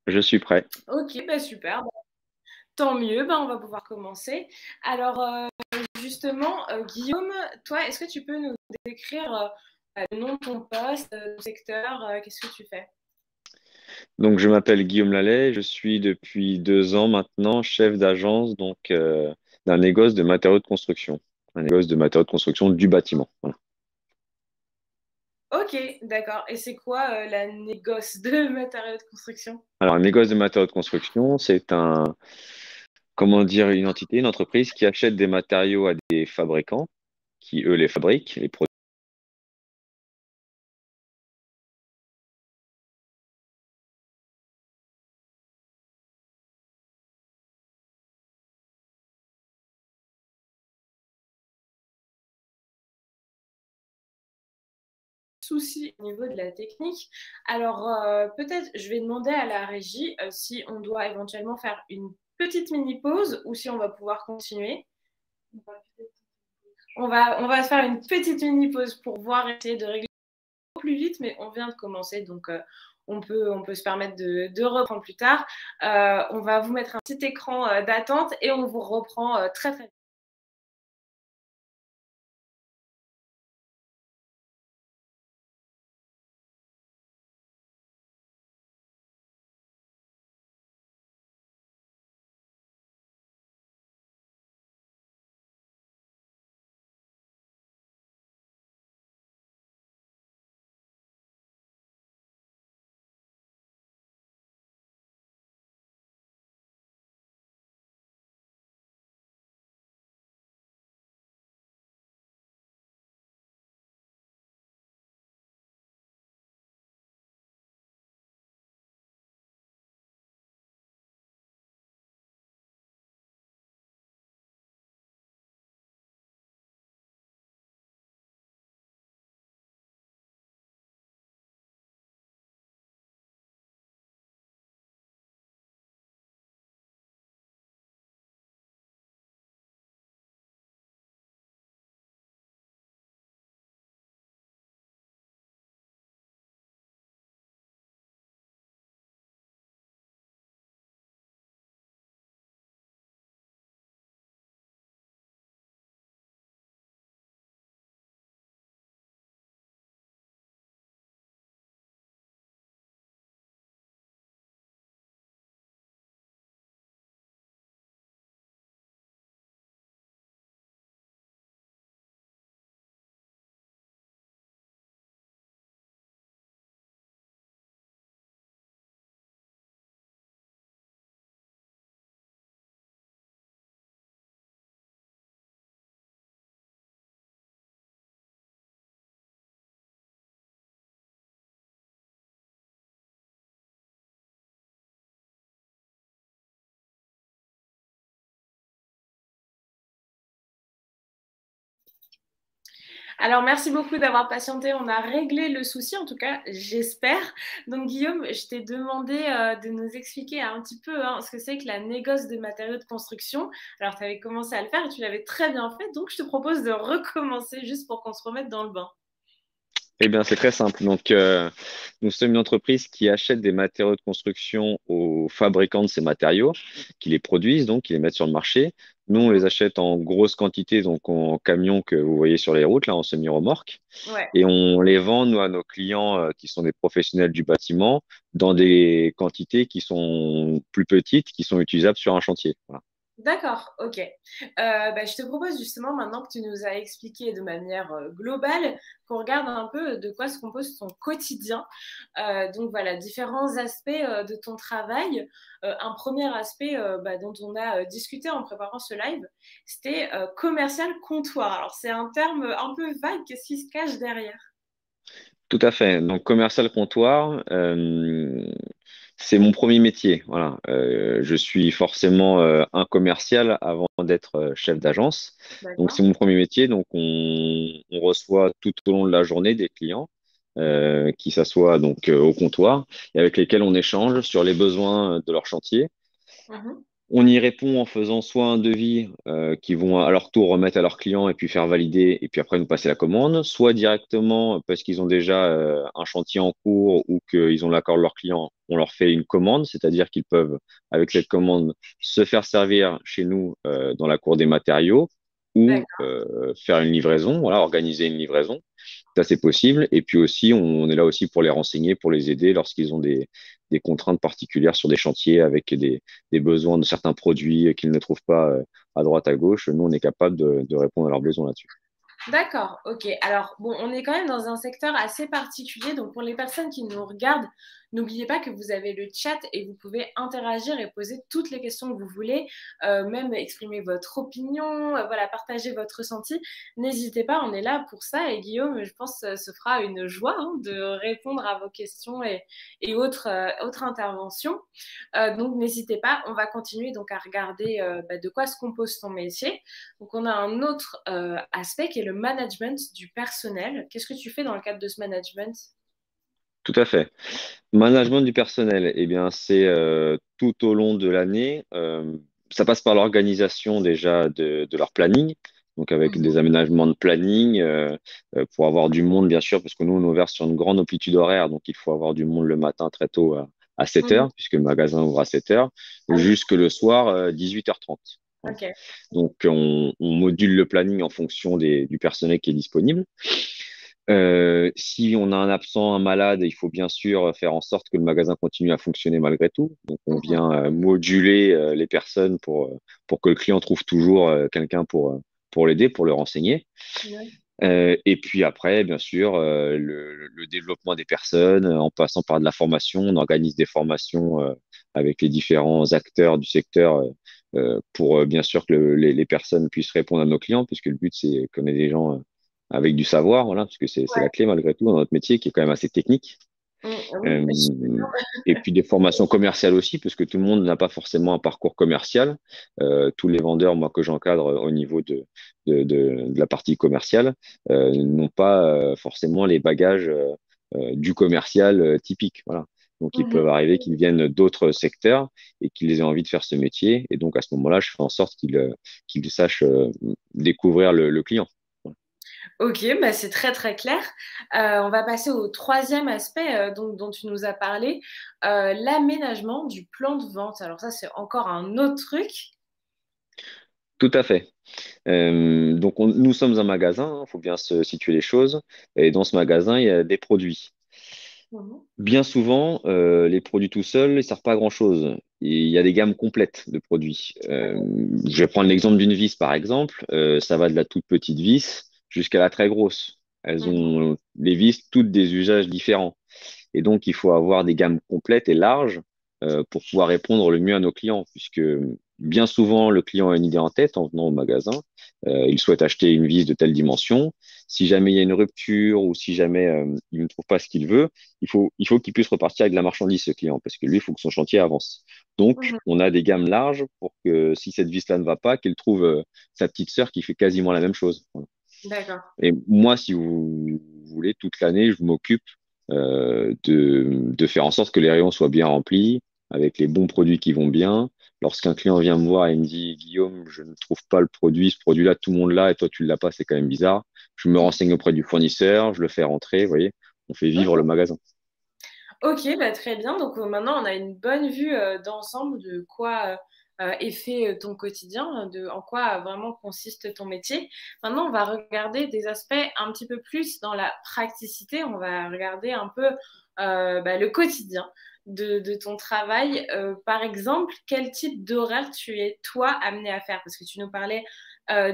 Je suis prêt. Ok, bah super. Tant mieux, bah on va pouvoir commencer. Alors, justement, Guillaume, toi, est-ce que tu peux nous décrire le nom de ton poste, ton secteur, qu'est-ce que tu fais? Donc, je m'appelle Guillaume Lallet. Je suis depuis 2 ans maintenant chef d'agence d'un négoce de matériaux de construction. Un négoce de matériaux de construction du bâtiment. Voilà. Ok, d'accord. Et c'est quoi la négoce de matériaux de construction? Alors, un négoce de matériaux de construction, comment dire, une entité, une entreprise qui achète des matériaux à des fabricants qui, eux, les fabriquent, les produits. Souci au niveau de la technique. Alors, peut-être, je vais demander à la régie si on doit éventuellement faire une petite mini-pause ou si on va pouvoir continuer. On va faire une petite mini-pause pour voir, essayer de régler au plus vite, mais on vient de commencer, donc on peut se permettre de reprendre plus tard. On va vous mettre un petit écran d'attente et on vous reprend très très vite. Alors, merci beaucoup d'avoir patienté. On a réglé le souci, en tout cas, j'espère. Donc, Guillaume, je t'ai demandé de nous expliquer un petit peu ce que c'est que la négoce de matériaux de construction. Alors, tu avais commencé à le faire et tu l'avais très bien fait. Donc, je te propose de recommencer juste pour qu'on se remette dans le bain. Eh bien, c'est très simple. Donc, nous sommes une entreprise qui achète des matériaux de construction aux fabricants de ces matériaux, qui les produisent, donc, qui les mettent sur le marché. Nous, on les Mhm. achète en grosse quantité, donc en camions que vous voyez sur les routes, là, en semi-remorque. Ouais. Et on les vend, nous, à nos clients, qui sont des professionnels du bâtiment, dans des quantités qui sont plus petites, qui sont utilisables sur un chantier. Voilà. D'accord, ok. Bah, je te propose justement, maintenant que tu nous as expliqué de manière globale, qu'on regarde un peu de quoi se compose ton quotidien. Donc voilà, différents aspects de ton travail. Un premier aspect dont on a discuté en préparant ce live, c'était commercial comptoir. Alors c'est un terme un peu vague, qu'est-ce qui se cache derrière? Tout à fait. Donc, commercial comptoir, c'est mon premier métier. Voilà. Je suis forcément un commercial avant d'être chef d'agence. Donc, D'accord. c'est mon premier métier. Donc, on reçoit tout au long de la journée des clients qui s'assoient donc au comptoir et avec lesquels on échange sur les besoins de leur chantier. Mhm. On y répond en faisant soit un devis qu'ils vont à leur tour remettre à leurs clients et puis faire valider et puis après nous passer la commande, soit directement parce qu'ils ont déjà un chantier en cours ou qu'ils ont l'accord de leurs clients, on leur fait une commande, c'est-à-dire qu'ils peuvent avec cette commande se faire servir chez nous dans la cour des matériaux ou D'accord. faire une livraison, voilà, organiser une livraison. Ça, c'est possible. Et puis aussi, on est là aussi pour les renseigner, pour les aider lorsqu'ils ont des contraintes particulières sur des chantiers avec des besoins de certains produits qu'ils ne trouvent pas à droite, à gauche. Nous, on est capable de répondre à leurs besoins là-dessus. D'accord, ok. Alors, bon, on est quand même dans un secteur assez particulier. Donc, pour les personnes qui nous regardent, n'oubliez pas que vous avez le chat et vous pouvez interagir et poser toutes les questions que vous voulez, même exprimer votre opinion, voilà, partager votre ressenti. N'hésitez pas, on est là pour ça. Et Guillaume, je pense, se fera une joie hein, de répondre à vos questions et autres interventions. Donc, n'hésitez pas, on va continuer donc à regarder de quoi se compose ton métier. Donc, on a un autre aspect qui est le management du personnel. Qu'est-ce que tu fais dans le cadre de ce management? Tout à fait. Management du personnel, eh bien, c'est tout au long de l'année. Ça passe par l'organisation déjà de leur planning, donc avec des Mhm. aménagements de planning pour avoir du monde, bien sûr, parce que nous, on est ouvert sur une grande amplitude horaire, donc il faut avoir du monde le matin très tôt à 7 Mhm. heures, puisque le magasin ouvre à 7 heures, Ah oui, jusque le soir 18h30. Voilà. ok. Donc, on module le planning en fonction du personnel qui est disponible. Si on a un absent, un malade, il faut bien sûr faire en sorte que le magasin continue à fonctionner malgré tout. Donc, on Mhm. vient moduler les personnes pour que le client trouve toujours quelqu'un pour l'aider, pour le renseigner. Ouais. Et puis après, bien sûr, le développement des personnes, en passant par de la formation, on organise des formations avec les différents acteurs du secteur pour bien sûr que les personnes puissent répondre à nos clients, puisque le but, c'est qu'on ait des gens avec du savoir, voilà, parce que c'est la Ouais. clé malgré tout dans notre métier qui est quand même assez technique. Oui, je suis Euh, d'accord. et puis des formations commerciales aussi, parce que tout le monde n'a pas forcément un parcours commercial. Tous les vendeurs, moi, que j'encadre au niveau de la partie commerciale, n'ont pas forcément les bagages du commercial typique. Voilà. Donc, ils Mhm. peuvent arriver qu'ils viennent d'autres secteurs et qu'ils aient envie de faire ce métier. Et donc, à ce moment-là, je fais en sorte qu'ils sachent découvrir le client. Ok, bah c'est très très clair. On va passer au troisième aspect dont tu nous as parlé, l'aménagement du plan de vente. Alors ça, c'est encore un autre truc. Tout à fait. Donc, nous sommes un magasin, il faut bien se situer les choses. Et dans ce magasin, il y a des produits. Mhm. Bien souvent, les produits tout seuls ne servent pas à grand-chose. Il y a des gammes complètes de produits. Je vais prendre l'exemple d'une vis, par exemple. Ça va de la toute petite vis jusqu'à la très grosse. Elles Mhm. ont les vis toutes des usages différents. Et donc, il faut avoir des gammes complètes et larges pour pouvoir répondre le mieux à nos clients, puisque bien souvent, le client a une idée en tête en venant au magasin. Il souhaite acheter une vis de telle dimension. Si jamais il y a une rupture ou si jamais il ne trouve pas ce qu'il veut, il faut qu'il puisse repartir avec de la marchandise, ce client, parce que lui, il faut que son chantier avance. Donc, Mhm. on a des gammes larges pour que si cette vis-là ne va pas, qu'il trouve sa petite sœur qui fait quasiment la même chose. Voilà. D'accord. Et moi, si vous voulez, toute l'année, je m'occupe de faire en sorte que les rayons soient bien remplis, avec les bons produits qui vont bien. Lorsqu'un client vient me voir et me dit, Guillaume, je ne trouve pas le produit, ce produit-là, tout le monde l'a et toi, tu ne l'as pas, c'est quand même bizarre. Je me renseigne auprès du fournisseur, je le fais rentrer, vous voyez, on fait vivre le Ok, magasin. ok, bah, très bien. Donc maintenant, on a une bonne vue d'ensemble de quoi est fait ton quotidien, de en quoi vraiment consiste ton métier. Maintenant, on va regarder des aspects un petit peu plus dans la praticité. On va regarder un peu le quotidien de ton travail. Par exemple, quel type d'horaire tu es toi amené à faire? Parce que tu nous parlais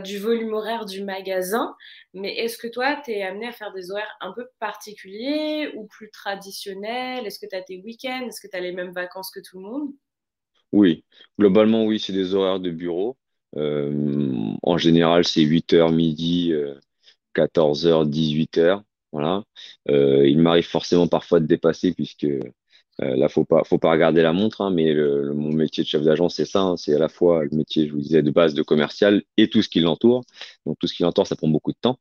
du volume horaire du magasin. Mais est-ce que toi, tu es amené à faire des horaires un peu particuliers ou plus traditionnels? Est-ce que tu as tes week-ends? Est-ce que tu as les mêmes vacances que tout le monde? Oui, globalement, oui, c'est des horaires de bureau. En général, c'est 8 heures midi, 14 heures 18 heures. Voilà. Il m'arrive forcément parfois de dépasser puisque là, faut pas regarder la montre, hein, mais mon métier de chef d'agence, c'est ça, hein, c'est à la fois le métier, je vous disais, de base de commercial et tout ce qui l'entoure. Donc, tout ce qui l'entoure, ça prend beaucoup de temps.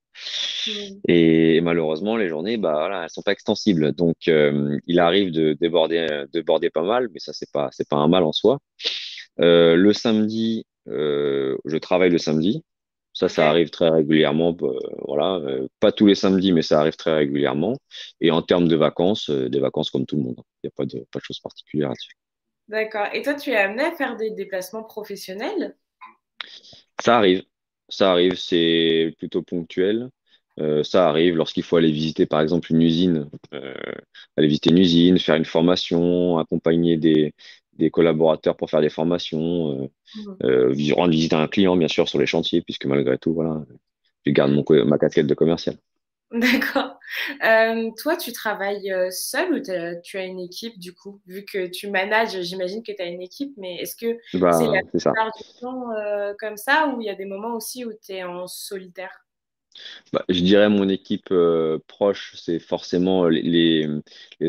Mm. Et malheureusement, les journées, bah, voilà, elles sont pas extensibles. Donc, il arrive de déborder pas mal, mais ça, c'est pas un mal en soi. Le samedi, je travaille le samedi. Ça Ok. arrive très régulièrement. Voilà, pas tous les samedis, mais ça arrive très régulièrement. Et en termes de vacances, des vacances comme tout le monde. Il n'y a pas de choses particulières là-dessus. D'accord. Et toi, tu es amené à faire des déplacements professionnels? Ça arrive, ça arrive, c'est plutôt ponctuel. Ça arrive lorsqu'il faut aller visiter, par exemple, une usine, aller visiter une usine, faire une formation, accompagner des collaborateurs pour faire des formations, Mhm. rendre visite à un client, bien sûr, sur les chantiers, puisque malgré tout, voilà, je garde ma casquette de commercial. D'accord. Toi, tu travailles seul ou tu as une équipe du coup? Vu que tu manages, j'imagine que tu as une équipe, mais est-ce que c'est la Bah, c'est ça. plupart du temps comme ça ou il y a des moments aussi où tu es en solitaire? Bah, je dirais mon équipe proche, c'est forcément les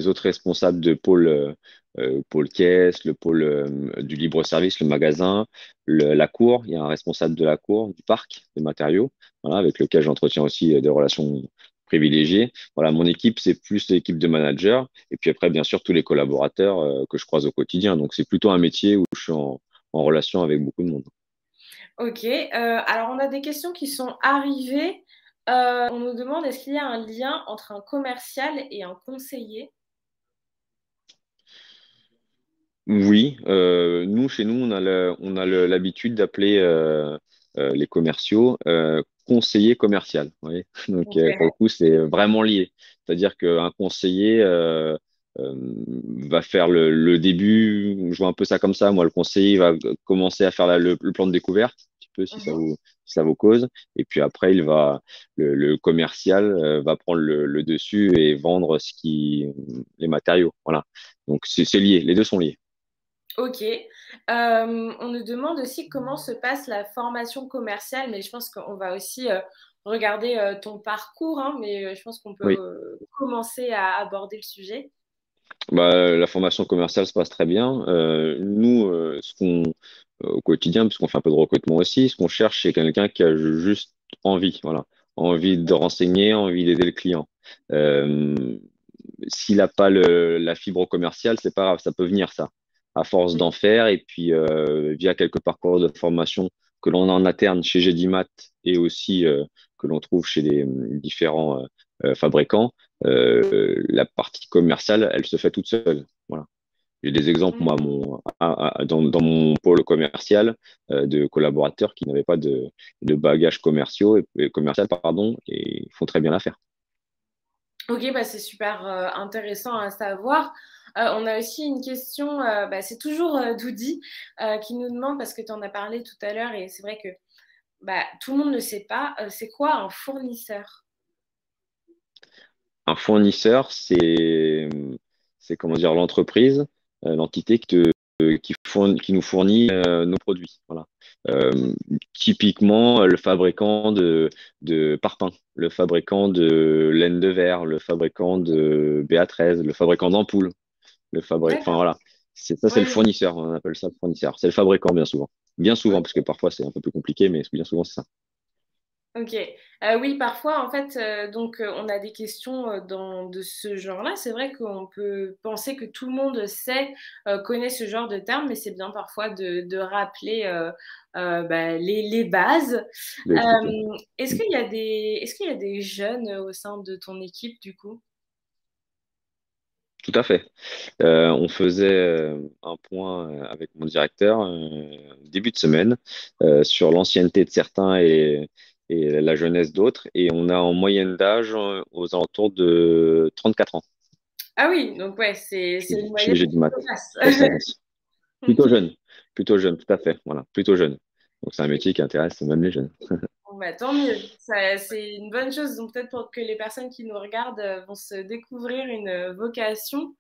autres responsables de pôle caisse, le pôle du libre-service, le magasin, la cour. Il y a un responsable de la cour, du parc des matériaux, voilà, avec lequel j'entretiens aussi des relations privilégiées. Voilà, mon équipe, c'est plus l'équipe de managers. Et puis après, bien sûr, tous les collaborateurs que je croise au quotidien. Donc, c'est plutôt un métier où je suis en relation avec beaucoup de monde. Ok. Alors, on a des questions qui sont arrivées. On nous demande est-ce qu'il y a un lien entre un commercial et un conseiller? Oui, nous, chez nous, on a l'habitude d'appeler les commerciaux conseiller commercial. Vous voyez. Donc, Ok. pour le coup, c'est vraiment lié. C'est-à-dire qu'un conseiller euh, va faire le début, je vois un peu ça comme ça. Moi, le conseiller va commencer à faire le plan de découverte, un petit peu Mhm. si ça vous cause. Et puis après, le commercial va prendre le dessus et vendre les matériaux. Voilà. Donc, c'est lié. Les deux sont liés. Ok. On nous demande aussi comment se passe la formation commerciale, mais je pense qu'on va aussi regarder ton parcours, hein, mais je pense qu'on peut Oui. commencer à aborder le sujet. Bah, la formation commerciale se passe très bien. Nous, au quotidien, parce qu'on fait un peu de recrutement aussi, ce qu'on cherche, c'est quelqu'un qui a juste envie, voilà, envie de renseigner, envie d'aider le client. Euh, S'il n'a pas la fibre commerciale, c'est pas grave, ça peut venir ça, à force d'en faire et puis via quelques parcours de formation que l'on a en interne chez GDMat et aussi que l'on trouve chez les différents fabricants. La partie commerciale, elle se fait toute seule. Voilà. J'ai des exemples, moi, Mhm. dans mon pôle commercial, de collaborateurs qui n'avaient pas de bagages commerciaux et commercial, pardon, et ils font très bien l'affaire. Ok, bah c'est super intéressant à savoir. On a aussi une question, bah, c'est toujours Doudi qui nous demande, parce que tu en as parlé tout à l'heure, et c'est vrai que bah, tout le monde ne sait pas, c'est quoi un fournisseur? Un fournisseur, c'est comment dire, l'entreprise, l'entité qui nous fournit nos produits. Voilà. Typiquement, le fabricant de parpaings, le fabricant de laine de verre, le fabricant de BA13, le fabricant d'ampoules, enfin D'accord. voilà. C'est le Oui, oui. fournisseur, on appelle ça le fournisseur. C'est le fabricant bien souvent. Bien souvent, parce que parfois c'est un peu plus compliqué, mais bien souvent c'est ça. Ok. Oui, parfois, en fait, donc on a des questions de ce genre-là. C'est vrai qu'on peut penser que tout le monde sait, connaît ce genre de termes, mais c'est bien parfois de rappeler bah, les bases. D'expliquer. Est-ce qu'il y a des jeunes au sein de ton équipe, du coup? Tout à fait. On faisait un point avec mon directeur début de semaine sur l'ancienneté de certains et la jeunesse d'autres. Et on a en moyenne d'âge aux alentours de 34 ans Ah oui, donc ouais, c'est une chez moyenne G du Mat, plutôt basse. poste agence. Ok. Plutôt jeune, tout à fait. Voilà, plutôt jeune. Donc c'est un métier qui intéresse même les jeunes. Bon, bah, tant mieux, c'est une bonne chose. Donc peut-être pour que les personnes qui nous regardent vont se découvrir une vocation.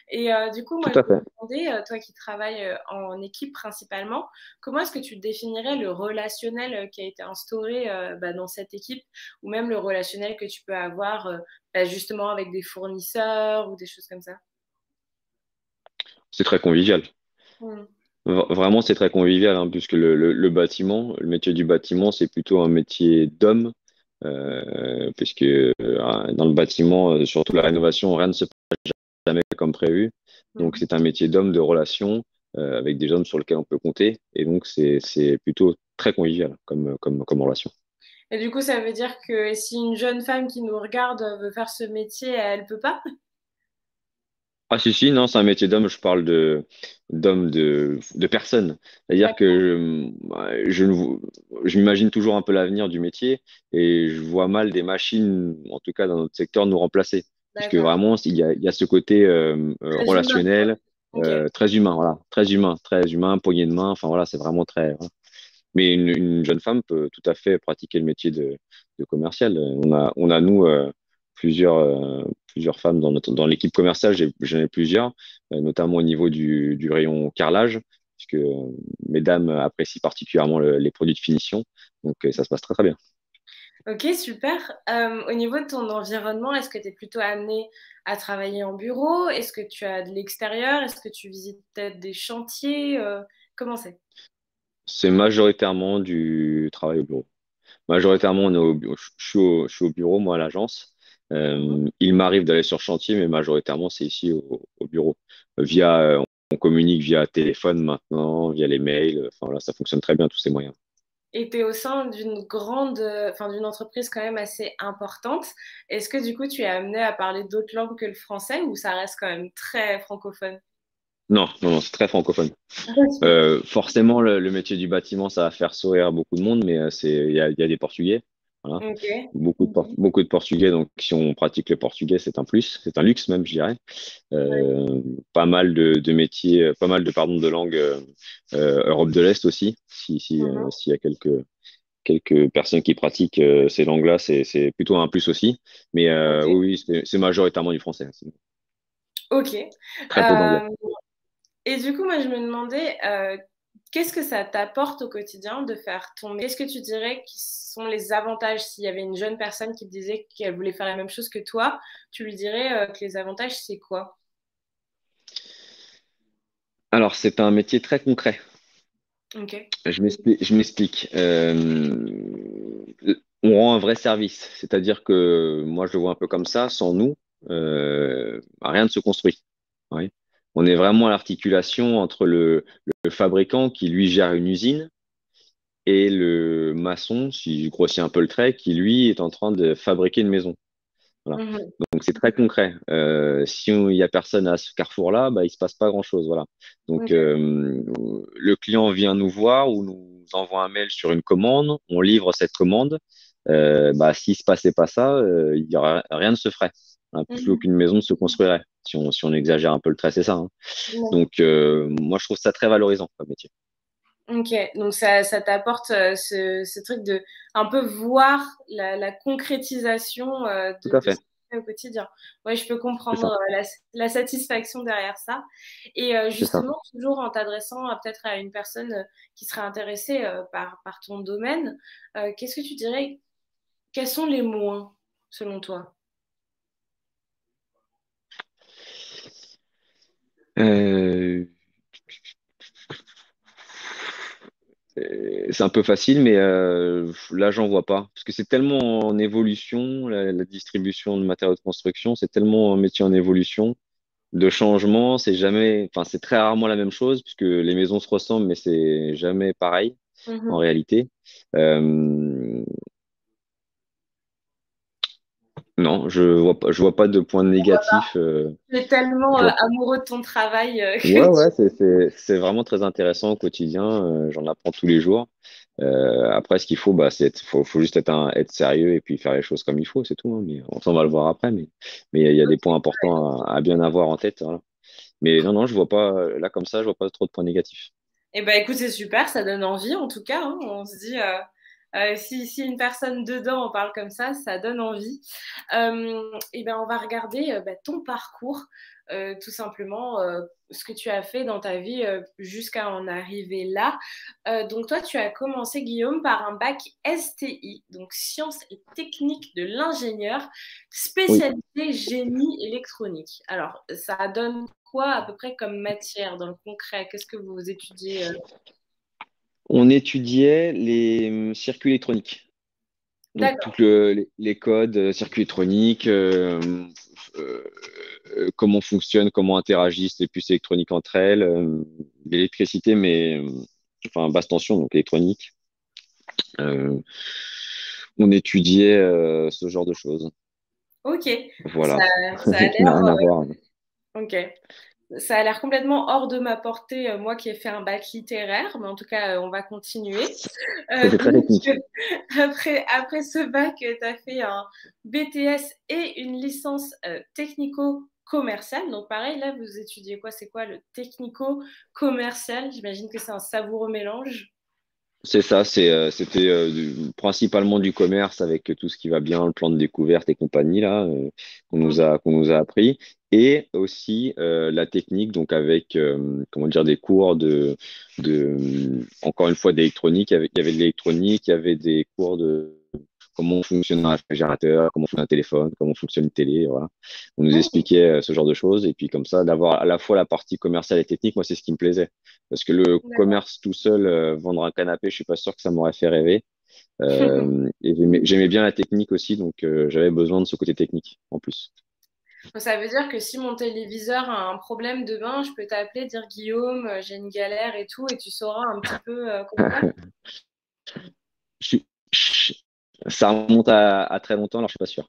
Et du coup, moi, Tout je à me fait. demandais, toi qui travailles en équipe principalement, comment est-ce que tu définirais le relationnel qui a été instauré bah, dans cette équipe, ou même le relationnel que tu peux avoir bah, justement avec des fournisseurs ou des choses comme ça? C'est très convivial. Hmm. Vraiment, c'est très convivial, hein, puisque le bâtiment, le métier du bâtiment, c'est plutôt un métier d'homme, puisque dans le bâtiment, surtout la rénovation, rien ne se passe jamais comme prévu. Donc, Mhm. c'est un métier d'homme, de relation. avec des hommes sur lesquels on peut compter. Et donc, c'est plutôt très convivial comme relation. Et du coup, ça veut dire que si une jeune femme qui nous regarde veut faire ce métier, elle peut pas? Ah si, si, non, c'est un métier d'homme, je parle d'homme, de personne. C'est-à-dire D'accord, que je m'imagine toujours un peu l'avenir du métier et je vois mal des machines, en tout cas dans notre secteur, nous remplacer. Puisque d'accord. vraiment, il y a ce côté Très humain, quoi. relationnel, Ok. très humain, voilà, très humain, poignée de main, enfin voilà, c'est vraiment très, voilà. Mais une jeune femme peut tout à fait pratiquer le métier de commercial. On a nous, plusieurs, plusieurs femmes dans l'équipe commerciale, j'en ai plusieurs, notamment au niveau du rayon carrelage, puisque mesdames apprécient particulièrement les produits de finition. Donc, ça se passe très, très bien. Ok, super. Au niveau de ton environnement, est-ce que tu es plutôt amené à travailler en bureau? Est-ce que tu as de l'extérieur? Est-ce que tu visites peut-être des chantiers? Comment c'est? C'est majoritairement du travail au bureau. Majoritairement, on est au, bu- je suis au bureau, moi, à l'agence. Mhm. Il m'arrive d'aller sur chantier, mais majoritairement, c'est ici au bureau. Via, on communique via téléphone maintenant, via les mails. Enfin, voilà, ça fonctionne très bien, tous ces moyens. Et tu es au sein d'une grande, enfin d'une entreprise quand même assez importante. Est-ce que du coup tu es amené à parler d'autres langues que le français ou ça reste quand même très francophone? Non, non, non, c'est très francophone. Ok. Forcément, le métier du bâtiment, ça va faire sourire beaucoup de monde, mais il y a des Portugais. Voilà. Ok. Beaucoup de Portugais, donc si on pratique le portugais, c'est un plus, c'est un luxe même, je dirais. Pas mal de métiers, pas mal de, pardon, de langues Europe de l'Est aussi. Mhm. S'il y a quelques personnes qui pratiquent ces langues-là, c'est plutôt un plus aussi. Mais Ok. oui, oui, c'est majoritairement du français. C'est Ok. très peu d'anglais. Et du coup, moi, je me demandais, qu'est-ce que ça t'apporte au quotidien de faire ton métier? Qu'est-ce que tu dirais qui sont les avantages s'il y avait une jeune personne qui te disait qu'elle voulait faire la même chose que toi, tu lui dirais que les avantages, c'est quoi? Alors, c'est un métier très concret. Ok. Je m'explique. On rend un vrai service, c'est-à-dire que moi, je le vois un peu comme ça. Sans nous, rien ne se construit. Oui. On est vraiment à l'articulation entre le fabricant qui lui gère une usine et le maçon, si je grossis un peu le trait, qui lui est en train de fabriquer une maison. Voilà. Mhm. Donc c'est très concret. Si il y a personne à ce carrefour-là, bah, il se passe pas grand-chose. Voilà. Donc Ok. le client vient nous voir ou nous envoie un mail sur une commande, on livre cette commande. Bah, s'il se passait pas ça, rien ne se ferait. Hein, plus Mhm. aucune maison ne se construirait. Si on exagère un peu le trait, c'est ça. Hein. Donc moi je trouve ça très valorisant comme métier. Ok, donc ça t'apporte ce truc de un peu voir la concrétisation Tout à de ce fait. qu'on fait au quotidien. Ouais, je peux C'est comprendre ça. la satisfaction derrière ça. Et C'est ça. justement, toujours en t'adressant peut-être à une personne qui serait intéressée par ton domaine, qu'est-ce que tu dirais, quels sont les moins, selon toi? Euh, c'est un peu facile, mais là, j'en vois pas. Parce que c'est tellement en évolution, la distribution de matériaux de construction, c'est tellement un métier en évolution, de changement, c'est jamais, enfin, c'est très rarement la même chose, puisque les maisons se ressemblent, mais c'est jamais pareil en Mhm. réalité. Euh, non, je vois pas de point négatif. Tu es tellement Je vois amoureux de ton travail que Ouais, ouais, c'est vraiment très intéressant au quotidien. J'en apprends tous les jours. Après, ce qu'il faut, bah, faut juste être sérieux et puis faire les choses comme il faut, c'est tout. Hein. Mais on va le voir après. Mais il y a des points importants à bien avoir en tête. Voilà. Mais non, non, je vois pas, là, comme ça, je vois pas trop de points négatifs. eh ben, écoute, c'est super, ça donne envie en tout cas. Hein. On se dit, si une personne dedans en parle comme ça donne envie. Eh ben, on va regarder bah, ton parcours, tout simplement, ce que tu as fait dans ta vie jusqu'à en arriver là. Donc toi, tu as commencé, Guillaume, par un bac STI, donc sciences et techniques de l'ingénieur, Oui, spécialité génie électronique. Alors, ça donne quoi à peu près comme matière dans le concret? Qu'est-ce que vous étudiez on étudiait les circuits électroniques. Donc, D'accord. les codes, circuits électroniques, euh, comment fonctionnent, comment interagissent les puces électroniques entre elles, l'électricité, mais enfin basse tension, donc électronique. Euh, on étudiait ce genre de choses. Ok. Ça, Voilà, ça a qui n'a l'air. rien à voir. Ok. Ça a l'air complètement hors de ma portée, moi qui ai fait un bac littéraire, mais en tout cas, on va continuer. C'était très Donc, technique. après ce bac, tu as fait un BTS et une licence technico-commerciale. Donc, pareil, là, vous étudiez quoi? C'est quoi le technico-commercial? J'imagine que c'est un savoureux mélange. C'est ça, c'était principalement du commerce avec tout ce qui va bien, le plan de découverte et compagnie là, Mhm. qu'on nous a appris, et aussi la technique, donc avec comment dire des cours encore une fois d'électronique. Il y avait de l'électronique, il y avait des cours de comment fonctionne un réfrigérateur, comment fonctionne un téléphone, comment fonctionne une télé, voilà. On nous Ok. expliquait ce genre de choses, et puis comme ça, d'avoir à la fois la partie commerciale et technique, moi c'est ce qui me plaisait. Parce que le D'accord. commerce tout seul, vendre un canapé, je suis pas sûr que ça m'aurait fait rêver. Et j'aimais bien la technique aussi, donc j'avais besoin de ce côté technique en plus. Donc, ça veut dire que si mon téléviseur a un problème demain, je peux t'appeler, dire Guillaume, j'ai une galère et tout, et tu sauras un petit peu comment faire. Je je- Ça remonte à très longtemps, alors je suis pas sûr.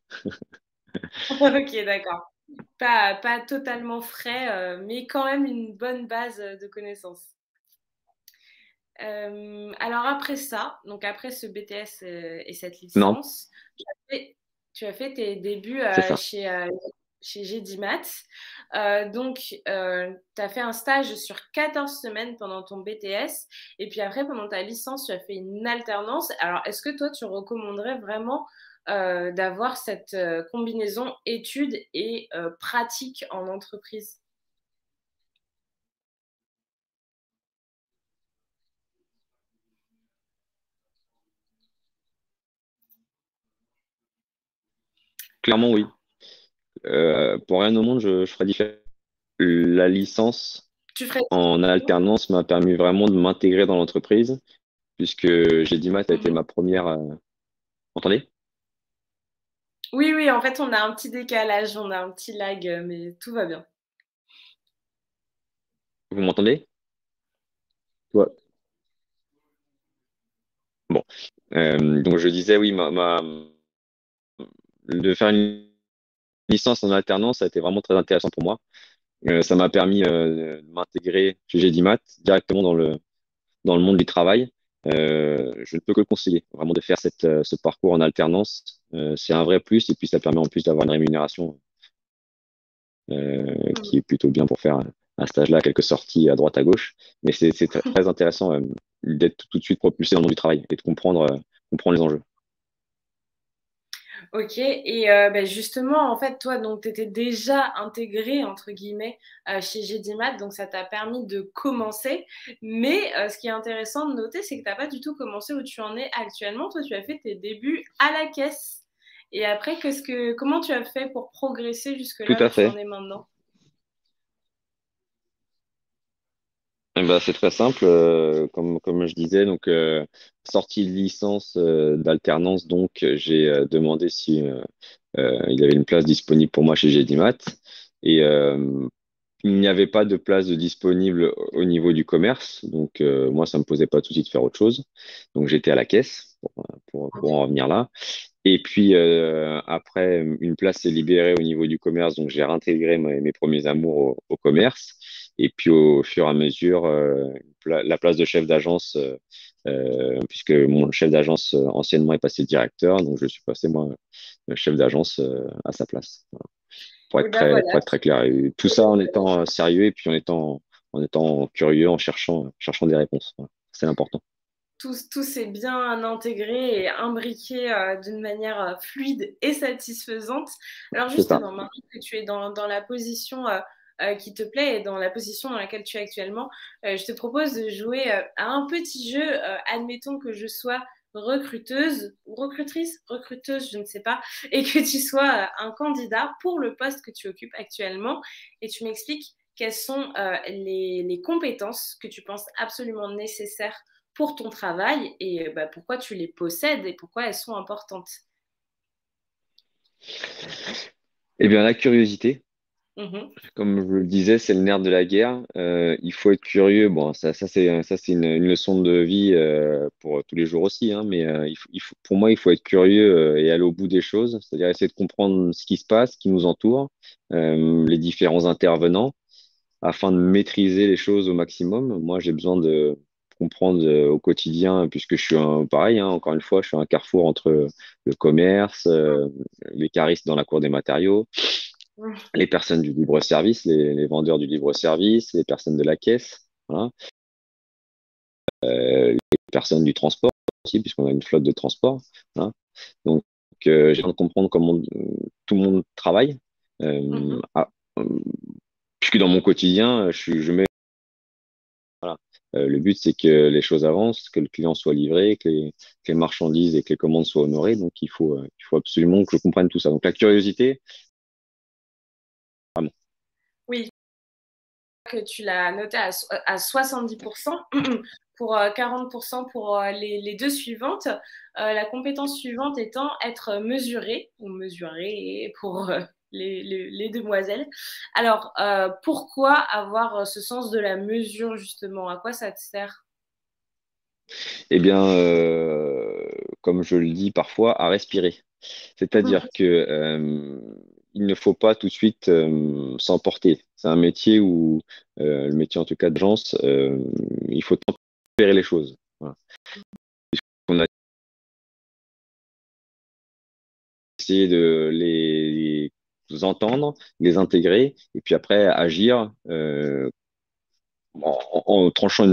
Ok, d'accord. Pas totalement frais, mais quand même une bonne base de connaissances. Alors après ça, donc après ce BTS et cette Non, licence, fait- tu as fait tes débuts c'est ça. chez GDMAT. Donc, tu as fait un stage sur 14 semaines pendant ton BTS. Et puis après, pendant ta licence, tu as fait une alternance. Alors, est-ce que toi, tu recommanderais vraiment d'avoir cette combinaison études et pratique en entreprise? Clairement, oui. Pour rien au monde, je ferais différent. La licence Tu ferais en différemment? alternance m'a permis vraiment de m'intégrer dans l'entreprise, puisque j'ai dit maths a été Mhm. ma première. Entendez? Oui, oui, en fait, on a un petit décalage, on a un petit lag, mais tout va bien. Vous m'entendez? Ouais. Bon. Donc je disais, oui, de faire une licence en alternance, ça a été vraiment très intéressant pour moi. Ça m'a permis de m'intégrer chez GDMAT directement dans le monde du travail. Je ne peux que le conseiller, vraiment de faire ce parcours en alternance. C'est un vrai plus et puis ça permet en plus d'avoir une rémunération Mhm. qui est plutôt bien pour faire un stage-là, quelques sorties à droite à gauche. Mais c'est très intéressant d'être tout de suite propulsé dans le monde du travail et de comprendre les enjeux. Ok, et ben justement, en fait, toi, donc, tu étais déjà intégré, entre guillemets, chez GDMAT, donc ça t'a permis de commencer. Mais ce qui est intéressant de noter, c'est que tu n'as pas du tout commencé où tu en es actuellement. Toi, tu as fait tes débuts à la caisse. Et après, comment tu as fait pour progresser jusque Tout là où à tu en fait. es maintenant? Eh ben, c'est très simple, comme je disais, donc sortie de licence d'alternance, donc j'ai demandé si il y avait une place disponible pour moi chez GDMAT et il n'y avait pas de place de disponible au niveau du commerce, donc moi ça me posait pas de souci de faire autre chose, donc j'étais à la caisse pour en revenir là. Et puis après, une place s'est libérée au niveau du commerce, donc j'ai réintégré mes premiers amours au commerce. Et puis au fur et à mesure, la place de chef d'agence, puisque mon chef d'agence anciennement est passé directeur, donc je suis passé moi chef d'agence à sa place. Voilà. Et ben voilà, Pour être très clair. Et tout ça en étant sérieux et puis en étant curieux, en cherchant des réponses. Voilà. C'est important. tout s'est bien intégré et imbriqué d'une manière fluide et satisfaisante. Alors C'est ça. justement, maintenant que tu es dans la position qui te plaît et dans la position dans laquelle tu es actuellement, je te propose de jouer à un petit jeu. Admettons que je sois recruteuse ou recruteuse, je ne sais pas, et que tu sois un candidat pour le poste que tu occupes actuellement, et tu m'expliques quelles sont les compétences que tu penses absolument nécessaires pour ton travail et bah, pourquoi tu les possèdes et pourquoi elles sont importantes. Eh bien, la curiosité. Mhm. Comme je le disais, c'est le nerf de la guerre. Il faut être curieux. Bon, ça c'est une leçon de vie pour tous les jours aussi, hein, mais pour moi, il faut être curieux et aller au bout des choses, c'est-à-dire essayer de comprendre ce qui se passe, ce qui nous entoure, les différents intervenants, afin de maîtriser les choses au maximum. Moi, j'ai besoin de comprendre au quotidien, puisque je suis pareil, hein, encore une fois, je suis un carrefour entre le commerce, les caristes dans la cour des matériaux, les personnes du libre-service, les vendeurs du libre-service, les personnes de la caisse, voilà, les personnes du transport aussi, puisqu'on a une flotte de transport. Voilà. Donc, j'ai besoin de comprendre comment tout le monde travaille. Mhm. Ah, euh, puisque dans mon quotidien, je mets, voilà, le but, c'est que les choses avancent, que le client soit livré, que les marchandises et que les commandes soient honorées. Donc, il faut absolument que je comprenne tout ça. Donc, la curiosité, vraiment. Oui, que tu l'as noté à 70% pour 40% pour les deux suivantes. La compétence suivante étant être mesuré ou mesuré pour les demoiselles. Alors, pourquoi avoir ce sens de la mesure justement? À quoi ça te sert? Eh bien, comme je le dis parfois, à respirer. C'est-à-dire que il ne faut pas tout de suite s'emporter. C'est un métier où, le métier en tout cas d'agence, il faut tempérer les choses. Voilà. On a essayé de les entendre, les intégrer, et puis après agir en tranchant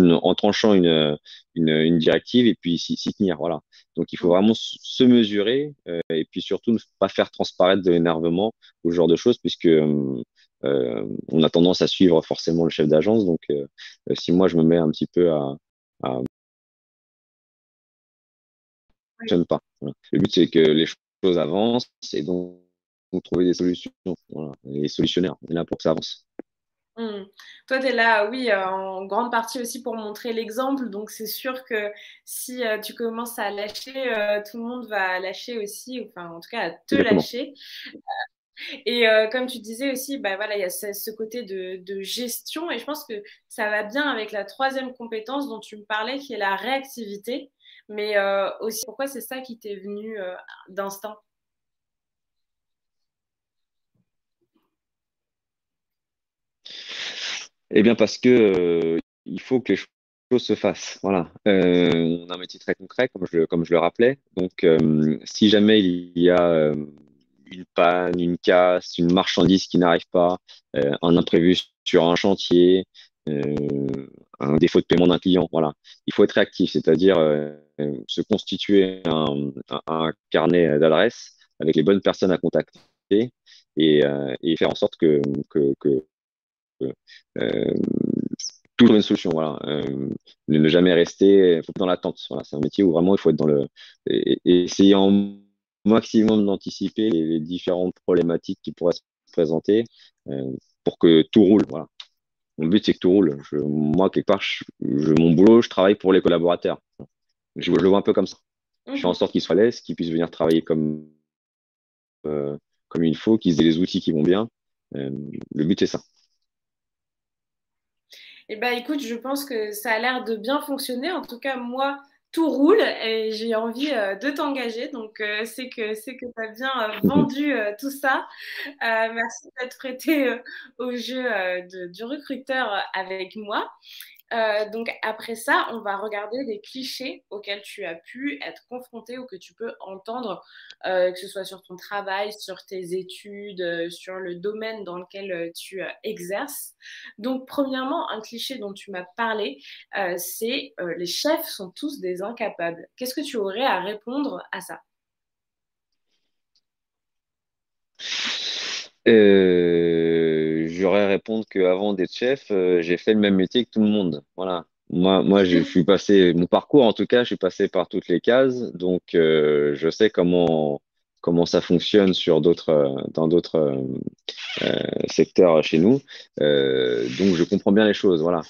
une directive et puis s'y tenir. Voilà. Donc il faut vraiment se mesurer et puis surtout ne pas faire transparaître de l'énervement ou ce genre de choses, puisque on a tendance à suivre forcément le chef d'agence. Donc si moi je me mets un petit peu à fonctionne pas. Voilà. Le but c'est que les choses avancent et donc trouver des solutions. Voilà. Les solutionnaires, on est là pour que ça avance. Hmm. Toi, tu es là, oui, en grande partie aussi pour montrer l'exemple. Donc, c'est sûr que si tu commences à lâcher, tout le monde va lâcher aussi, enfin, en tout cas, à te Exactement. lâcher. Et comme tu disais aussi, bah, voilà, il y a ce côté de gestion. Et je pense que ça va bien avec la troisième compétence dont tu me parlais, qui est la réactivité. Mais aussi, pourquoi c'est ça qui t'est venu d'instinct? Eh bien, parce que il faut que les choses se fassent. Voilà. On a un métier très concret, comme je le rappelais. Donc, si jamais il y a une panne, une casse, une marchandise qui n'arrive pas, un imprévu sur un chantier, euh, un défaut de paiement d'un client, voilà, il faut être réactif, c'est-à-dire se constituer un carnet d'adresses avec les bonnes personnes à contacter et faire en sorte que euh, toujours une solution. Voilà. Ne jamais rester, faut être dans l'attente. Voilà. C'est un métier où vraiment il faut être et essayer en maximum d'anticiper les différentes problématiques qui pourraient se présenter euh, pour que tout roule. Voilà. Mon but, c'est que tout roule. Moi, quelque part, mon boulot, je travaille pour les collaborateurs. Je le vois un peu comme ça. Je fais en Mhm. sorte qu'ils soient à l'aise, qu'ils puissent venir travailler comme il faut, qu'ils aient les outils qui vont bien. Euh, le but, c'est ça. Eh ben, écoute, je pense que ça a l'air de bien fonctionner. En tout cas, moi, tout roule et j'ai envie de t'engager. Donc, c'est que tu as bien vendu tout ça. Merci d'être prêté au jeu du recruteur avec moi. Donc après ça, on va regarder des clichés auxquels tu as pu être confronté ou que tu peux entendre, que ce soit sur ton travail, sur tes études, sur le domaine dans lequel tu exerces. Donc premièrement, un cliché dont tu m'as parlé, c'est les chefs sont tous des incapables. Qu'est-ce que tu aurais à répondre à ça? J'aurais à répondre qu'avant d'être chef, j'ai fait le même métier que tout le monde. Voilà. Moi, je suis passé, mon parcours en tout cas, je suis passé par toutes les cases, donc je sais comment ça fonctionne dans d'autres secteurs chez nous. Donc, je comprends bien les choses. Voilà.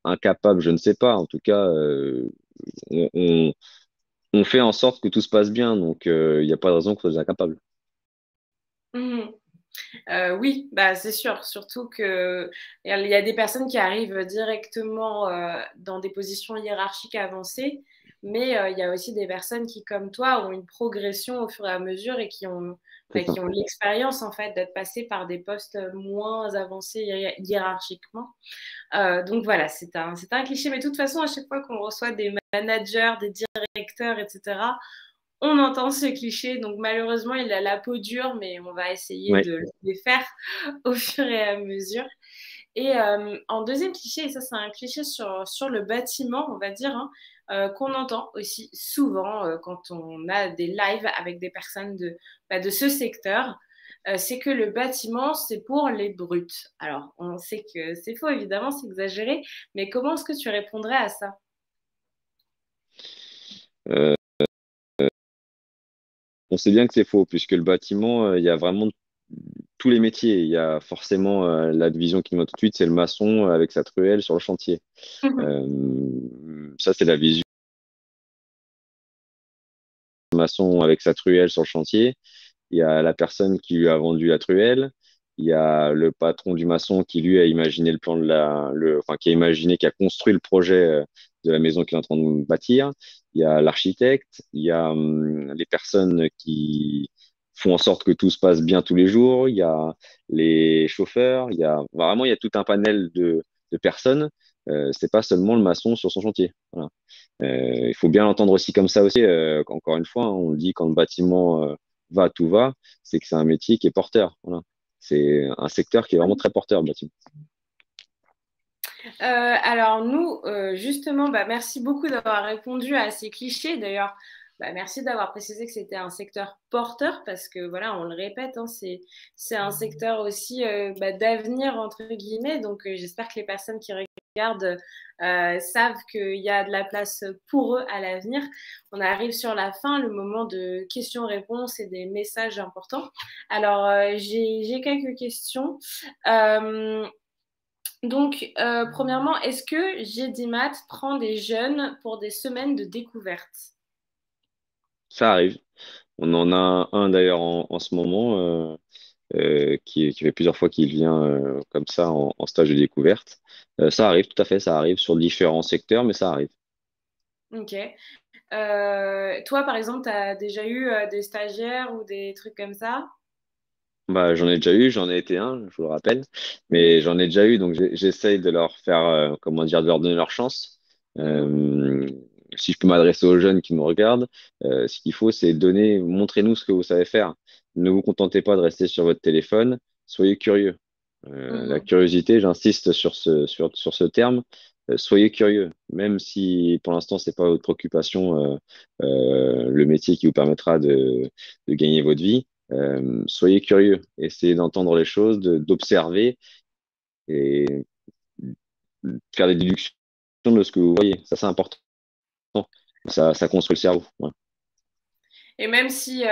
Incapable, je ne sais pas. En tout cas, on, on- on fait en sorte que tout se passe bien. Donc, il n'y a pas de raison qu'on soit incapable. Mhm. Oui, bah, c'est sûr. Surtout que il y a des personnes qui arrivent directement dans des positions hiérarchiques avancées, mais il y a aussi des personnes qui, comme toi, ont une progression au fur et à mesure et C'est ça. qui ont l'expérience en fait d'être passées par des postes moins avancés hiérarchiquement. Donc voilà, c'est un cliché, mais de toute façon, à chaque fois qu'on reçoit des managers, des directeurs, etc., on entend ce cliché. Donc malheureusement, il a la peau dure, mais on va essayer Ouais. de le défaire au fur et à mesure. Et en deuxième cliché, et ça c'est un cliché sur le bâtiment, on va dire, hein, qu'on entend aussi souvent quand on a des lives avec des personnes de ce secteur, c'est que le bâtiment, c'est pour les brutes. Alors, on sait que c'est faux, évidemment, c'est exagéré, mais comment est-ce que tu répondrais à ça? Euh, on sait bien que c'est faux, puisque le bâtiment, il y a vraiment tous les métiers. Il y a forcément la division qui nous voit tout de suite, c'est le maçon avec sa truelle sur le chantier. Ça, c'est la vision du maçon avec sa truelle sur le chantier. Il y a la personne qui lui a vendu la truelle. Il y a le patron du maçon qui lui a imaginé le plan enfin, qui a imaginé, qui a construit le projet de la maison qu'il est en train de bâtir. Il y a l'architecte. Il y a les personnes qui font en sorte que tout se passe bien tous les jours. Il y a les chauffeurs. Il y a tout un panel de personnes. C'est pas seulement le maçon sur son chantier. Voilà. Il faut bien l'entendre aussi comme ça aussi. Encore une fois, hein, on le dit quand le bâtiment va, tout va, c'est que c'est un métier qui est porteur. Voilà. C'est un secteur qui est vraiment très porteur, le bâtiment. Alors nous, justement, bah, merci beaucoup d'avoir répondu à ces clichés. D'ailleurs, bah, merci d'avoir précisé que c'était un secteur porteur parce que voilà, on le répète, hein, c'est un secteur aussi bah, d'avenir entre guillemets. Donc j'espère que les personnes qui regardent savent qu'il y a de la place pour eux à l'avenir. On arrive sur la fin, le moment de questions-réponses et des messages importants. Alors j'ai quelques questions. Euh, Premièrement, est-ce que GDMAT prend des jeunes pour des semaines de découverte? Ça arrive. On en a un d'ailleurs en ce moment qui fait plusieurs fois qu'il vient comme ça en stage de découverte. Ça arrive, tout à fait, ça arrive sur différents secteurs, mais ça arrive. Ok. Toi, par exemple, tu as déjà eu des stagiaires ou des trucs comme ça? Bah, j'en ai déjà eu, j'en ai été un, je vous le rappelle, mais j'en ai déjà eu, donc j'essaye de leur faire, comment dire, de leur donner leur chance. Mhm. Euh, Si je peux m'adresser aux jeunes qui nous regardent, ce qu'il faut, c'est donner, montrez-nous ce que vous savez faire. Ne vous contentez pas de rester sur votre téléphone, soyez curieux. La Mhm. curiosité, j'insiste sur ce terme, soyez curieux, même si pour l'instant, c'est pas votre préoccupation, le métier qui vous permettra de gagner votre vie. Soyez curieux, essayez d'entendre les choses, d'observer et de faire des déductions de ce que vous voyez. Ça, c'est important. Ça construit le cerveau. Voilà. Et même si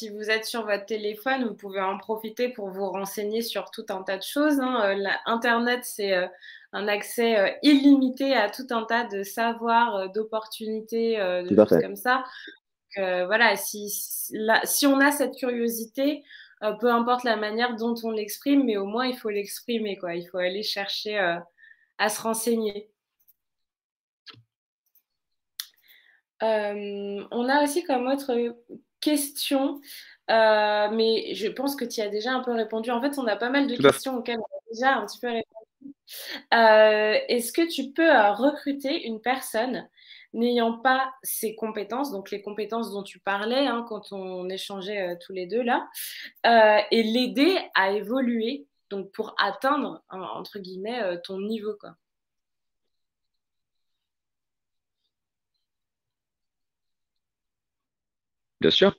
vous êtes sur votre téléphone, vous pouvez en profiter pour vous renseigner sur tout un tas de choses, hein. Internet, c'est un accès illimité à tout un tas de savoirs, d'opportunités, de Tout à choses fait. comme ça. Voilà, si on a cette curiosité, peu importe la manière dont on l'exprime, mais au moins il faut l'exprimer, quoi. Il faut aller chercher à se renseigner. On a aussi comme autre question, mais je pense que tu y as déjà un peu répondu. En fait, on a pas mal de Tout à fait. questions auxquelles on a déjà un petit peu répondu. Est-ce que tu peux recruter une personne n'ayant pas ses compétences, donc les compétences dont tu parlais hein, quand on échangeait tous les deux là, et l'aider à évoluer, donc pour atteindre, hein, entre guillemets, ton niveau, quoi. Bien sûr.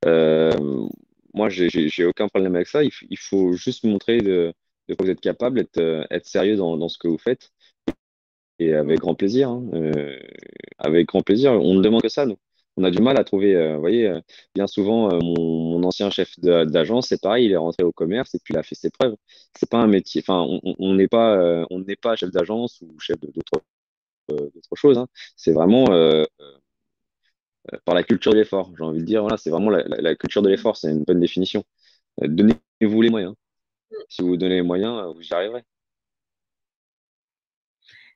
Euh, Moi, j'ai aucun problème avec ça. Il faut juste montrer de quoi vous êtes capable, être sérieux dans ce que vous faites et avec grand plaisir. Hein. Avec grand plaisir. On ne demande que ça, nous. on a du mal à trouver. Vous voyez, bien souvent, mon ancien chef d'agence, c'est pareil, il est rentré au commerce et puis il a fait ses preuves. C'est pas un métier. Enfin, on n'est pas chef d'agence ou chef d'autres choses, hein. C'est vraiment par la culture de l'effort. J'ai envie de dire, voilà, c'est vraiment la culture de l'effort. C'est une bonne définition. Donnez-vous les moyens. Si vous vous donnez les moyens, vous y arriverez.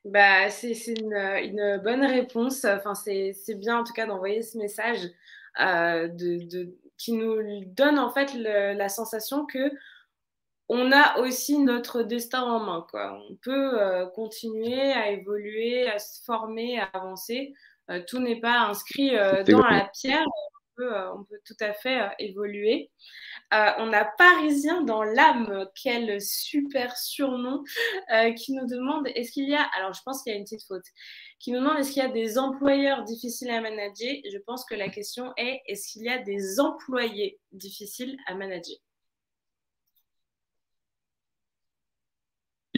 Bah, c'est une bonne réponse. Enfin, c'est bien en tout cas d'envoyer ce message qui nous donne en fait la sensation que on a aussi notre destin en main, quoi. On peut continuer à évoluer, à se former, à avancer. Tout n'est pas inscrit dans Exactement. la pierre. On peut tout à fait évoluer. On a Parisien dans l'âme, quel super surnom, qui nous demande est-ce qu'il y a, alors je pense qu'il y a une petite faute, qui nous demande est-ce qu'il y a des employeurs difficiles à manager. Je pense que la question est est-ce qu'il y a des employés difficiles à manager.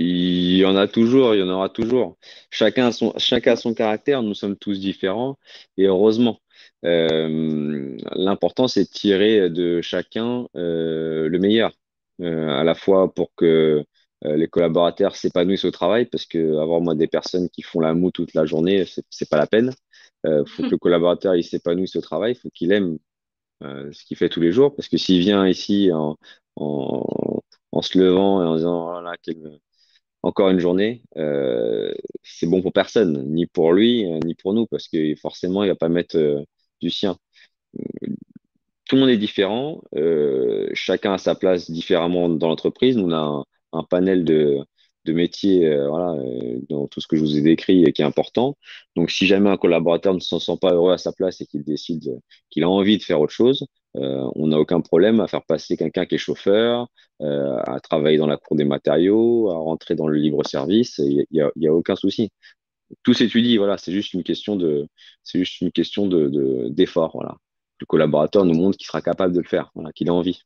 Il y en a toujours, il y en aura toujours. Chacun a son caractère, nous sommes tous différents et heureusement. L'important, c'est de tirer de chacun le meilleur, à la fois pour que les collaborateurs s'épanouissent au travail, parce que avoir moi des personnes qui font la moue toute la journée, c'est pas la peine. Faut que le collaborateur il s'épanouisse au travail, faut qu'il aime ce qu'il fait tous les jours, parce que s'il vient ici en, en se levant et en disant voilà, encore une journée, c'est bon pour personne, ni pour lui, ni pour nous, parce que forcément, il va pas mettre du sien. Tout le monde est différent, chacun a sa place différemment dans l'entreprise. Nous, on a un panel de métiers, voilà, dans tout ce que je vous ai décrit et qui est important. Donc, si jamais un collaborateur ne se sent pas heureux à sa place et qu'il décide qu'il a envie de faire autre chose, on n'a aucun problème à faire passer quelqu'un qui est chauffeur, à travailler dans la cour des matériaux, à rentrer dans le libre-service. Il y a aucun souci. Tout s'étudie, voilà, c'est juste une question d'effort, voilà. Le collaborateur nous montre qu'il sera capable de le faire, voilà, qu'il a envie.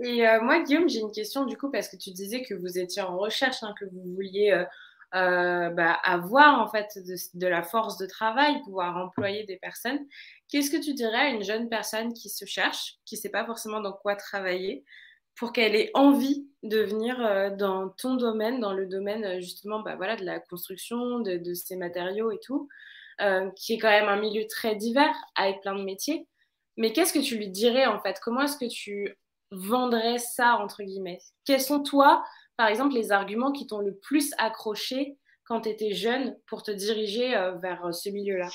Et moi, Guillaume, j'ai une question du coup, parce que tu disais que vous étiez en recherche, hein, que vous vouliez avoir en fait de la force de travail, pouvoir employer des personnes. Qu'est-ce que tu dirais à une jeune personne qui se cherche, qui ne sait pas forcément dans quoi travailler, pour qu'elle ait envie de venir dans ton domaine, dans le domaine justement voilà, de la construction, de ces matériaux et tout, qui est quand même un milieu très divers avec plein de métiers. Mais qu'est-ce que tu lui dirais en fait? Comment est-ce que tu vendrais ça entre guillemets? Quels sont toi, par exemple, les arguments qui t'ont le plus accroché quand tu étais jeune pour te diriger vers ce milieu-là?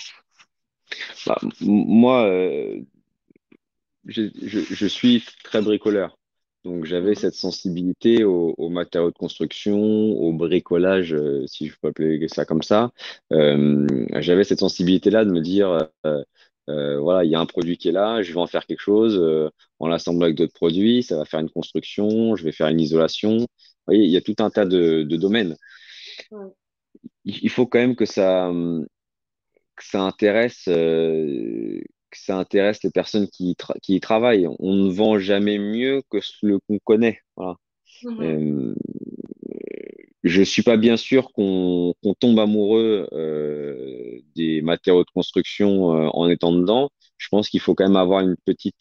Bah, moi, je suis très bricoleur. Donc, j'avais Mhm. cette sensibilité aux matériaux de construction, au bricolage, si je peux appeler ça comme ça. J'avais cette sensibilité-là de me dire, voilà, il y a un produit qui est là, je vais en faire quelque chose, en l'assemblant avec d'autres produits, ça va faire une construction, je vais faire une isolation. Vous voyez, il y a tout un tas de domaines. Mhm. Il faut quand même que ça intéresse, que ça intéresse les personnes qui y travaillent. On ne vend jamais mieux que le qu'on connaît. Voilà. Mhm. Euh, je suis pas bien sûr qu'on tombe amoureux des matériaux de construction en étant dedans. Je pense qu'il faut quand même avoir un petit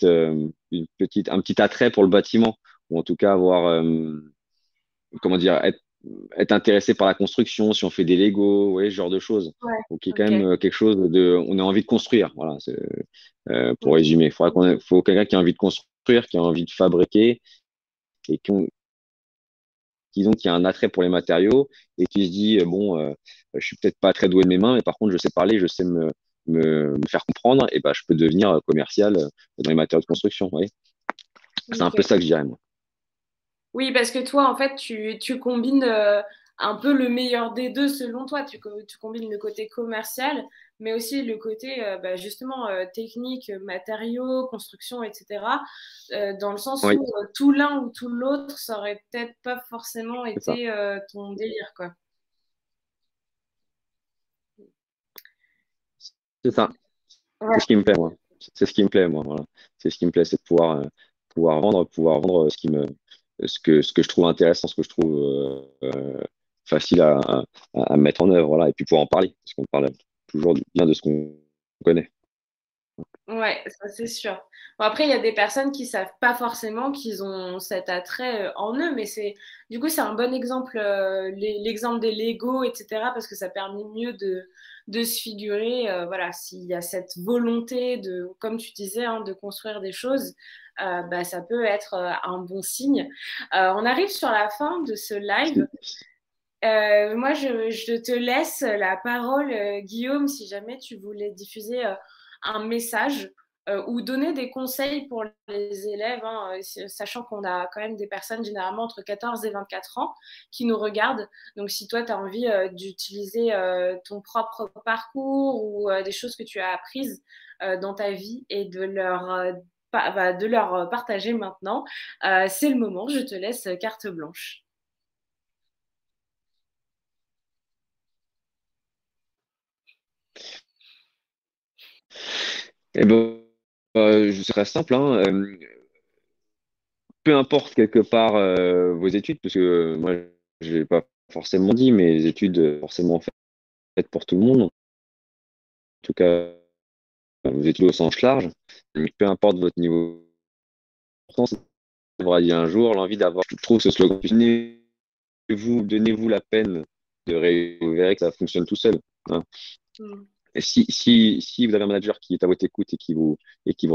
attrait pour le bâtiment, ou en tout cas avoir, comment dire, être intéressé par la construction, si on fait des Lego, ouais, ce genre de choses. Ouais, Donc, il y a quand ok. même quelque chose on a envie de construire. Voilà, pour Ok. résumer. Faut quelqu'un qui a envie de construire, qui a envie de fabriquer et qui a un attrait pour les matériaux et qui se dit, bon, je suis peut-être pas très doué de mes mains, mais par contre, je sais parler, je sais me faire comprendre, et ben, je peux devenir commercial dans les matériaux de construction. Vous voyez. C'est un peu Ok. ça que je dirais, moi. Oui, parce que toi, en fait, tu combines un peu le meilleur des deux selon toi. Tu combines le côté commercial, mais aussi le côté justement technique, matériaux, construction, etc. Dans le sens Oui, où tout l'un ou tout l'autre, ça aurait peut-être pas forcément c'est ça. été ton délire, quoi. C'est ça. C'est Ouais. ce qui me plaît, moi. C'est ce qui me plaît, moi. Voilà. C'est ce qui me plaît, c'est de pouvoir vendre ce que je trouve intéressant, ce que je trouve facile à mettre en œuvre, voilà, et puis pouvoir en parler, parce qu'on parle toujours bien de ce qu'on connaît. Ouais, ça c'est sûr. Bon, après, il y a des personnes qui savent pas forcément qu'ils ont cet attrait en eux, mais du coup, c'est un bon exemple, l'exemple des Lego, etc., parce que ça permet mieux de se figurer, voilà, s'il y a cette volonté de, comme tu disais, hein, de construire des choses, bah, ça peut être un bon signe. On arrive sur la fin de ce live. Moi, je te laisse la parole, Guillaume, si jamais tu voulais diffuser un message ou donner des conseils pour les élèves, hein, sachant qu'on a quand même des personnes généralement entre 14 et 24 ans qui nous regardent. Donc, si toi, tu as envie d'utiliser ton propre parcours ou des choses que tu as apprises dans ta vie et de leur partager maintenant, c'est le moment. Je te laisse carte blanche. Et ben, je serais simple, hein, peu importe quelque part vos études, parce que moi, je l'ai pas forcément dit, mais les études forcément faites pour tout le monde, en tout cas vos études au sens large. Donc, peu importe votre niveau d'importance, il y a un jour l'envie d'avoir, je trouve ce slogan, donnez-vous la peine de réussir, vous verrez que ça fonctionne tout seul, hein. Mm. Et si vous avez un manager qui est à votre écoute et qui vous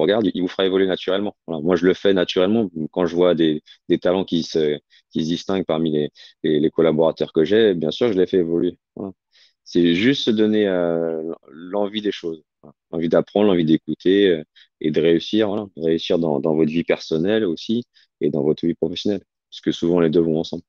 regarde, il vous fera évoluer naturellement. Voilà. Moi, je le fais naturellement quand je vois des talents qui se distinguent parmi les collaborateurs que j'ai. Bien sûr, je les fais évoluer. Voilà. C'est juste se donner l'envie des choses, voilà. L'envie d'apprendre, l'envie d'écouter et de réussir. Voilà. De réussir dans votre vie personnelle aussi et dans votre vie professionnelle. Parce que souvent, les deux vont ensemble.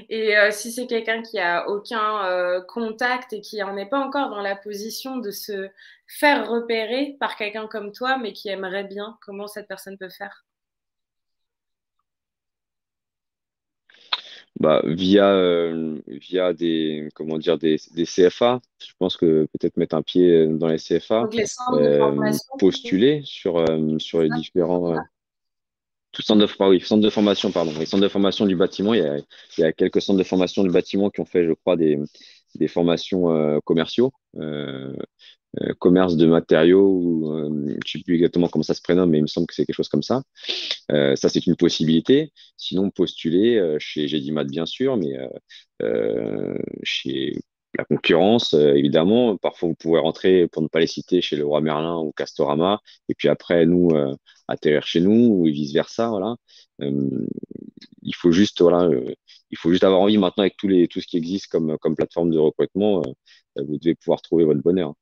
Et si c'est quelqu'un qui a aucun contact et qui n'en est pas encore dans la position de se faire repérer par quelqu'un comme toi, mais qui aimerait bien, comment cette personne peut faire? Bah, via comment dire, des CFA. Je pense que peut-être mettre un pied dans les CFA, Donc les centres de formation, postuler sur c'est les ça? différents, tout centre de, oui, centre de formation, pardon. Les centres de formation du bâtiment, il y a quelques centres de formation du bâtiment qui ont fait, je crois, des formations commerciaux. Commerce de matériaux, ou je sais plus exactement comment ça se prénomme, mais il me semble que c'est quelque chose comme ça. Ça, c'est une possibilité. Sinon, postuler chez Gédimat, bien sûr, mais chez la concurrence, évidemment. Parfois, vous pouvez rentrer, pour ne pas les citer, chez le Roi Merlin ou Castorama, et puis après, nous, atterrir chez nous, ou vice-versa. Voilà. Euh, il faut juste, voilà, il faut juste avoir envie maintenant avec tout ce qui existe comme plateforme de recrutement. Vous devez pouvoir trouver votre bonheur.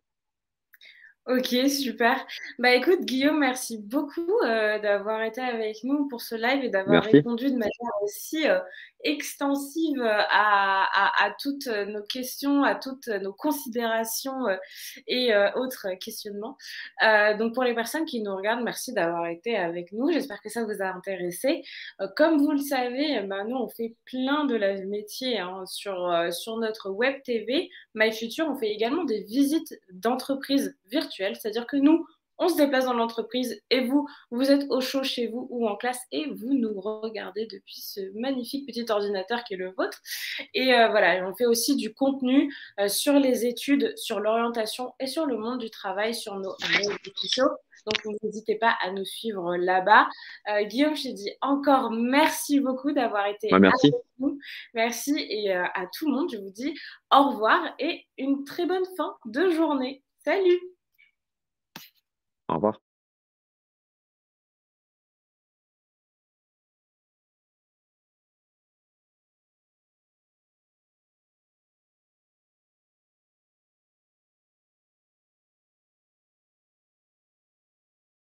Ok, super. Bah écoute, Guillaume, merci beaucoup d'avoir été avec nous pour ce live et d'avoir Merci. répondu de manière aussi extensive à toutes nos questions, à toutes nos considérations et autres questionnements. Donc pour les personnes qui nous regardent, merci d'avoir été avec nous. J'espère que ça vous a intéressé. Comme vous le savez, bah, nous on fait plein de la métier hein, sur notre web TV. MyFuture, on fait également des visites d'entreprise virtuelles, c'est-à-dire que nous, on se déplace dans l'entreprise et vous, vous êtes au chaud chez vous ou en classe et vous nous regardez depuis ce magnifique petit ordinateur qui est le vôtre. Et voilà, on fait aussi du contenu sur les études, sur l'orientation et sur le monde du travail sur nos réseaux sociaux. Donc, n'hésitez pas à nous suivre là-bas. Guillaume, je te dis encore merci beaucoup d'avoir été Ouais, merci. avec nous. Merci et à tout le monde, je vous dis au revoir et une très bonne fin de journée. Salut! Au revoir.